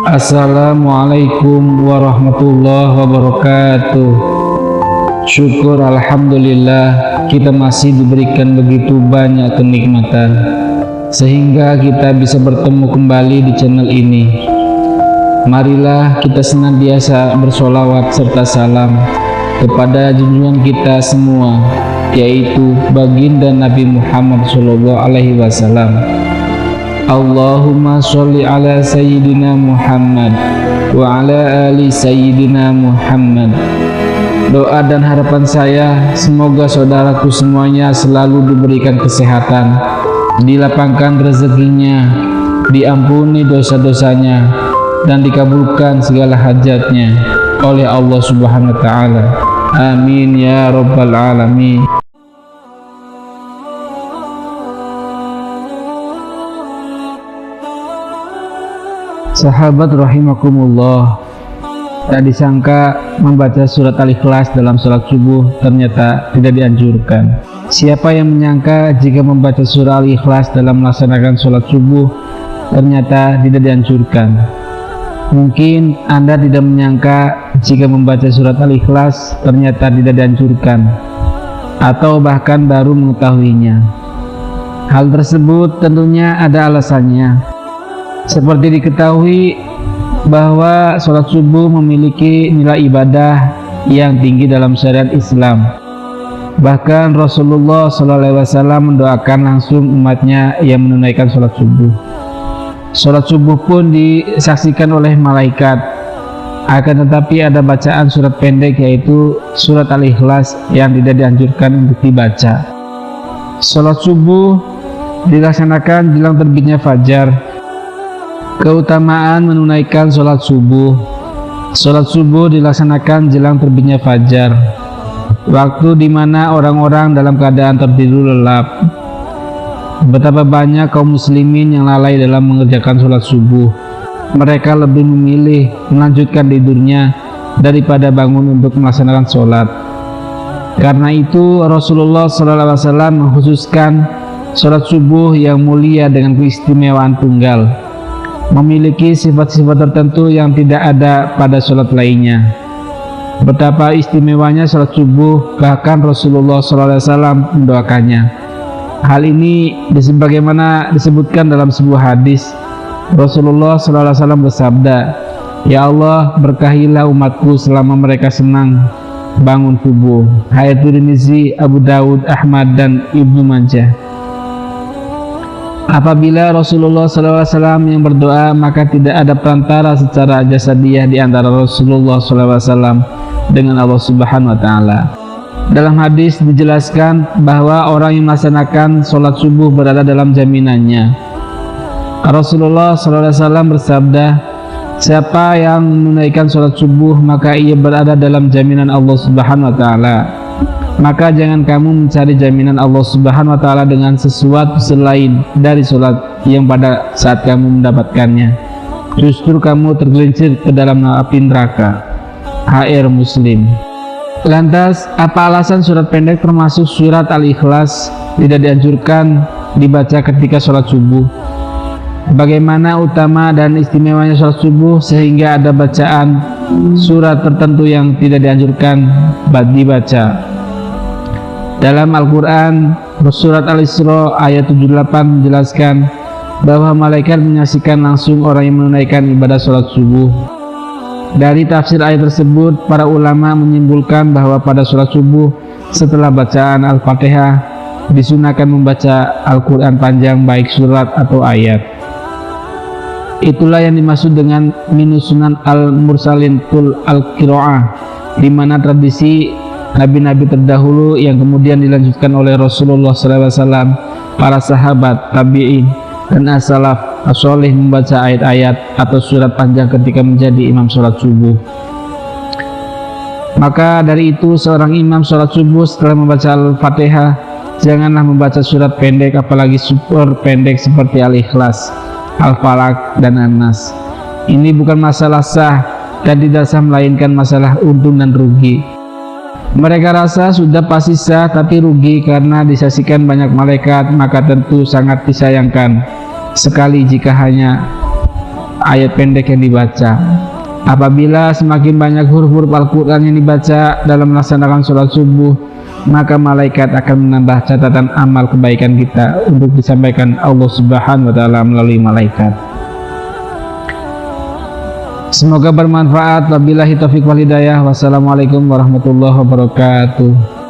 Assalamualaikum warahmatullahi wabarakatuh. Syukur alhamdulillah kita masih diberikan begitu banyak kenikmatan sehingga kita bisa bertemu kembali di channel ini. Marilah kita senantiasa bersolawat serta salam kepada junjungan kita semua, yaitu baginda Nabi Muhammad SAW. Allahumma sholli ala sayyidina Muhammad wa ala ali sayyidina Muhammad. Doa dan harapan saya semoga saudaraku semuanya selalu diberikan kesehatan, dilapangkan rezekinya, diampuni dosa-dosanya, dan dikabulkan segala hajatnya oleh Allah Subhanahu wa Ta'ala. Amin ya rabbal alamin. Sahabat rahimakumullah, tak disangka membaca surat Al-Ikhlas dalam sholat subuh ternyata tidak dianjurkan. Siapa yang menyangka jika membaca surah Al-Ikhlas dalam melaksanakan sholat subuh ternyata tidak dianjurkan? Mungkin Anda tidak menyangka jika membaca surat Al-Ikhlas ternyata tidak dianjurkan, atau bahkan baru mengetahuinya. Hal tersebut tentunya ada alasannya. Seperti diketahui bahwa sholat subuh memiliki nilai ibadah yang tinggi dalam syariat Islam. Bahkan Rasulullah SAW mendoakan langsung umatnya yang menunaikan sholat subuh. Sholat subuh pun disaksikan oleh malaikat. Akan tetapi ada bacaan surat pendek, yaitu surat Al-Ikhlas, yang tidak dianjurkan untuk dibaca. Sholat subuh dilaksanakan jelang terbitnya fajar. Keutamaan menunaikan sholat subuh. Sholat subuh dilaksanakan jelang terbitnya fajar, waktu di mana orang-orang dalam keadaan tertidur lelap. Betapa banyak kaum muslimin yang lalai dalam mengerjakan sholat subuh. Mereka lebih memilih melanjutkan tidurnya daripada bangun untuk melaksanakan sholat. Karena itu Rasulullah SAW mengkhususkan sholat subuh yang mulia dengan keistimewaan tunggal, memiliki sifat-sifat tertentu yang tidak ada pada sholat lainnya. Betapa istimewanya sholat subuh, bahkan Rasulullah SAW mendoakannya. Hal ini sebagaimana disebutkan dalam sebuah hadis. Rasulullah SAW bersabda, "Ya Allah, berkahilah umatku selama mereka senang bangun subuh." Hadits Tirmizi, Abu Dawud, Ahmad, dan Ibnu Majah. Apabila Rasulullah SAW yang berdoa, maka tidak ada perantara secara jasadiah di antara Rasulullah SAW dengan Allah Subhanahu wa Ta'ala. Dalam hadis dijelaskan bahwa orang yang melaksanakan sholat subuh berada dalam jaminannya. Rasulullah SAW bersabda, "Siapa yang menunaikan sholat subuh maka ia berada dalam jaminan Allah Subhanahu wa Ta'ala." Maka jangan kamu mencari jaminan Allah Subhanahu wa Ta'ala dengan sesuatu selain dari sholat yang pada saat kamu mendapatkannya justru kamu tergelincir ke dalam api neraka. HR Muslim. Lantas, apa alasan surat pendek termasuk surat Al-Ikhlas tidak dianjurkan dibaca ketika sholat subuh? Bagaimana utama dan istimewanya sholat subuh sehingga ada bacaan surat tertentu yang tidak dianjurkan dibaca? Dalam Al-Quran, surat Al-Isra ayat 78 menjelaskan bahwa malaikat menyaksikan langsung orang yang menunaikan ibadah sholat subuh. Dari tafsir ayat tersebut, para ulama menyimpulkan bahwa pada sholat subuh setelah bacaan Al-Fatihah disunahkan membaca Al-Quran panjang baik surat atau ayat. Itulah yang dimaksud dengan minusunan al-mursalin tul al-qira'ah, di mana tradisi nabi-nabi terdahulu yang kemudian dilanjutkan oleh Rasulullah SAW, para sahabat, tabi'in, dan as-salaf as-soleh membaca ayat-ayat atau surat panjang ketika menjadi imam sholat subuh. Maka dari itu seorang imam sholat subuh setelah membaca Al-Fatihah janganlah membaca surat pendek, apalagi super pendek seperti Al-Ikhlas, Al-Falaq, dan An-Nas. Ini bukan masalah sah dan tidak sah, melainkan masalah untung dan rugi. Mereka rasa sudah pasti sah tapi rugi karena disaksikan banyak malaikat, maka tentu sangat disayangkan sekali jika hanya ayat pendek yang dibaca. Apabila semakin banyak huruf-huruf Al-Quran yang dibaca dalam melaksanakan sholat subuh, maka malaikat akan menambah catatan amal kebaikan kita untuk disampaikan Allah Subhanahu wa Ta'ala melalui malaikat. Semoga bermanfaat. Wabillahi taufiq wal hidayah. Wassalamualaikum warahmatullahi wabarakatuh.